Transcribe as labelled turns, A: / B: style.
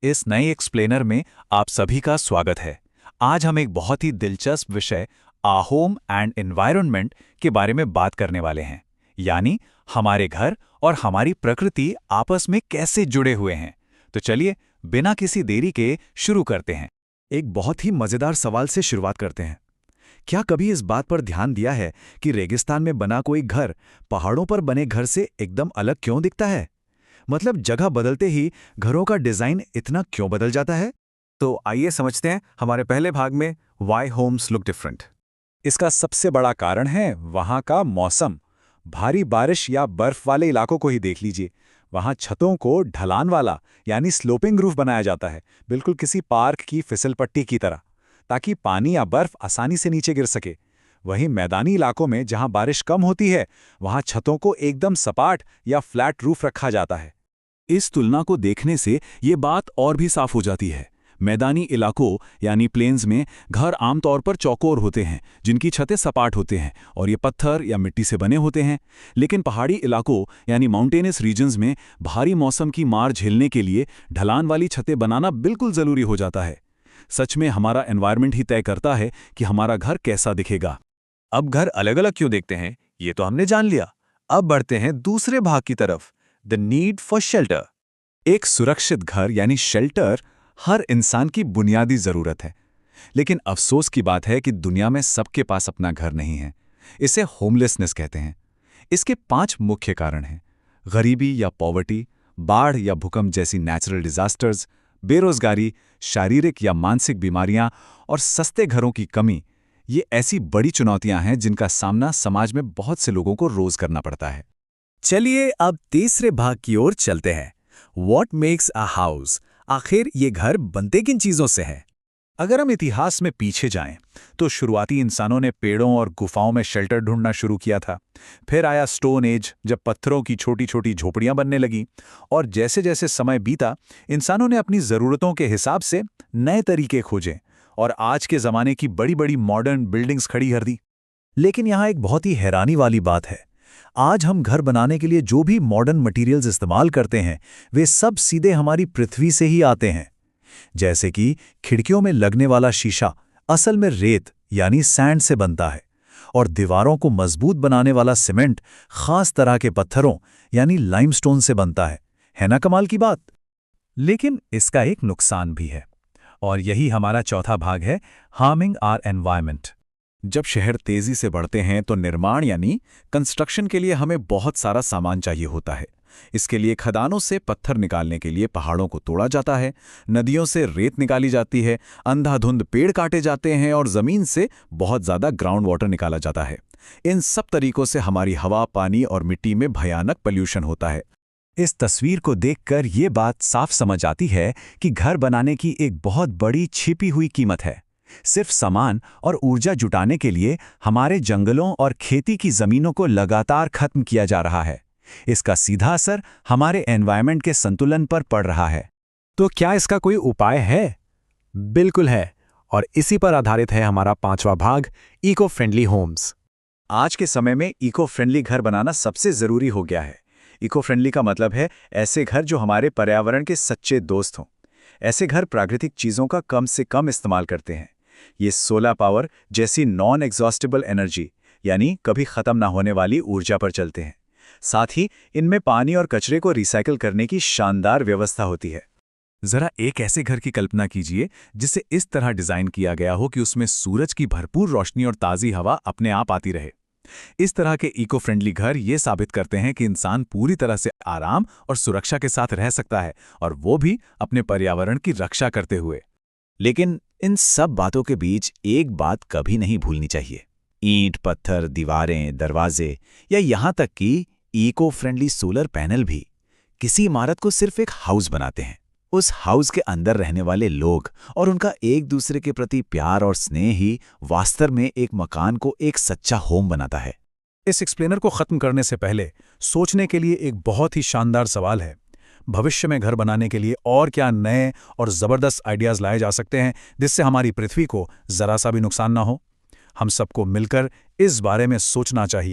A: इस नए एक्सप्लेनर में आप सभी का स्वागत है। आज हम एक बहुत ही दिलचस्प विषय आ होम एंड एनवायरनमेंट के बारे में बात करने वाले हैं, यानी हमारे घर और हमारी प्रकृति आपस में कैसे जुड़े हुए हैं। तो चलिए बिना किसी देरी के शुरू करते हैं।
B: एक बहुत ही मजेदार सवाल से शुरुआत करते हैं। क्या कभी इस बात पर ध्यान दिया है कि रेगिस्तान में बना कोई घर पहाड़ों पर बने घर से एकदम अलग क्यों दिखता है? मतलब जगह बदलते ही घरों का डिजाइन इतना क्यों बदल जाता है?
A: तो आइए समझते हैं हमारे पहले भाग में वाई होम्स लुक डिफरेंट। इसका सबसे बड़ा कारण है वहाँ का मौसम। भारी बारिश या बर्फ वाले इलाकों को ही देख लीजिए। वहाँ छतों को ढलान वाला यानी स्लोपिंग रूफ बनाया जाता है, बिल्कुल किसी पार्क की फिसल पट्टी की तरह, ताकि पानी या बर्फ आसानी से नीचे गिर सके। वहीं मैदानी इलाकों में जहाँ बारिश कम होती है, वहाँ छतों को एकदम सपाट या फ्लैट रूफ रखा जाता है। इस तुलना को देखने से ये बात और भी साफ हो जाती है। मैदानी इलाकों यानी प्लेन्स में घर आमतौर पर चौकोर होते हैं, जिनकी छतें सपाट होते हैं और ये पत्थर या मिट्टी से बने होते हैं। लेकिन पहाड़ी इलाकों यानी माउंटेनस रीजन्स में भारी मौसम की मार झेलने के लिए ढलान वाली छतें बनाना बिल्कुल ज़रूरी हो जाता है। सच में हमारा एनवायरनमेंट ही तय करता है कि हमारा घर कैसा दिखेगा।
C: अब घर अलग अलग क्यों दिखते हैं, ये तो हमने जान लिया। अब बढ़ते हैं दूसरे भाग की तरफ, द नीड फॉर शेल्टर।
A: एक सुरक्षित घर यानी शेल्टर हर इंसान की बुनियादी जरूरत है। लेकिन अफसोस की बात है कि दुनिया में सबके पास अपना घर नहीं है। इसे होमलेसनेस कहते हैं। इसके 5 मुख्य कारण हैं: गरीबी या पॉवर्टी, बाढ़ या भूकंप जैसी नेचुरल डिजास्टर्स, बेरोजगारी, शारीरिक या मानसिक बीमारियां और सस्ते घरों की कमी। ये ऐसी बड़ी चुनौतियां हैं जिनका सामना समाज में बहुत से लोगों को रोज करना पड़ता है।
B: चलिए अब तीसरे भाग की ओर चलते हैं। What makes a house? आखिर ये घर बनते किन चीजों से है?
A: अगर हम इतिहास में पीछे जाएं, तो शुरुआती इंसानों ने पेड़ों और गुफाओं में शेल्टर ढूंढना शुरू किया था। फिर आया स्टोन एज, जब पत्थरों की छोटी छोटी झोपड़ियां बनने लगीं। और जैसे जैसे समय बीता, इंसानों ने अपनी ज़रूरतों के हिसाब से नए तरीके खोजे और आज के ज़माने की बड़ी बड़ी मॉडर्न बिल्डिंग्स खड़ी कर दी।
B: लेकिन यहाँ एक बहुत ही हैरानी वाली बात है। आज हम घर बनाने के लिए जो भी मॉडर्न मटेरियल्स इस्तेमाल करते हैं, वे सब सीधे हमारी पृथ्वी से ही आते हैं। जैसे कि खिड़कियों में लगने वाला शीशा असल में रेत यानी सैंड से बनता है, और दीवारों को मजबूत बनाने वाला सीमेंट खास तरह के पत्थरों यानी लाइमस्टोन से बनता है ना कमाल की बात? लेकिन इसका एक नुकसान भी है, और यही हमारा चौथा भाग है, हार्मिंग आवर एनवायरनमेंट।
A: जब शहर तेजी से बढ़ते हैं तो निर्माण यानी कंस्ट्रक्शन के लिए हमें बहुत सारा सामान चाहिए होता है। इसके लिए खदानों से पत्थर निकालने के लिए पहाड़ों को तोड़ा जाता है, नदियों से रेत निकाली जाती है, अंधाधुंध पेड़ काटे जाते हैं और जमीन से बहुत ज्यादा ग्राउंड वाटर निकाला जाता है। इन सब तरीकों से हमारी हवा, पानी और मिट्टी में भयानक पॉल्यूशन होता है।
B: इस तस्वीर को देखकर ये बात साफ समझ आती है कि घर बनाने की एक बहुत बड़ी छिपी हुई कीमत है। सिर्फ सामान और ऊर्जा जुटाने के लिए हमारे जंगलों और खेती की जमीनों को लगातार खत्म किया जा रहा है। इसका सीधा असर हमारे एनवायरनमेंट के संतुलन पर पड़ रहा है।
C: तो क्या इसका कोई उपाय है? बिल्कुल है, और इसी पर आधारित है हमारा 5वां भाग, इको फ्रेंडली होम्स।
A: आज के समय में इको फ्रेंडली घर बनाना सबसे जरूरी हो गया है। इको फ्रेंडली का मतलब है ऐसे घर जो हमारे पर्यावरण के सच्चे दोस्त हों। ऐसे घर प्राकृतिक चीजों का कम से कम इस्तेमाल करते हैं। ये सोलर पावर जैसी नॉन एग्जॉस्टेबल एनर्जी यानी कभी खत्म ना होने वाली ऊर्जा पर चलते हैं। साथ ही इनमें पानी और कचरे को रिसाइकिल करने की शानदार व्यवस्था होती है। जरा एक ऐसे घर की कल्पना कीजिए जिसे इस तरह डिजाइन किया गया हो कि उसमें सूरज की भरपूर रोशनी और ताज़ी हवा अपने आप आती रहे। इस तरह के इको फ्रेंडली घर ये साबित करते हैं कि इंसान पूरी तरह से आराम और सुरक्षा के साथ रह सकता है, और वो भी अपने पर्यावरण की रक्षा करते हुए।
B: लेकिन इन सब बातों के बीच एक बात कभी नहीं भूलनी चाहिए। ईंट, पत्थर, दीवारें, दरवाजे या यहाँ तक कि इको फ्रेंडली सोलर पैनल भी किसी इमारत को सिर्फ एक हाउस बनाते हैं। उस हाउस के अंदर रहने वाले लोग और उनका एक दूसरे के प्रति प्यार और स्नेह ही वास्तव में एक मकान को एक सच्चा होम बनाता है।
A: इस एक्सप्लेनर को खत्म करने से पहले सोचने के लिए एक बहुत ही शानदार सवाल है। भविष्य में घर बनाने के लिए और क्या नए और ज़बरदस्त आइडियाज़ लाए जा सकते हैं जिससे हमारी पृथ्वी को ज़रा सा भी नुकसान ना हो? हम सबको मिलकर इस बारे में सोचना चाहिए।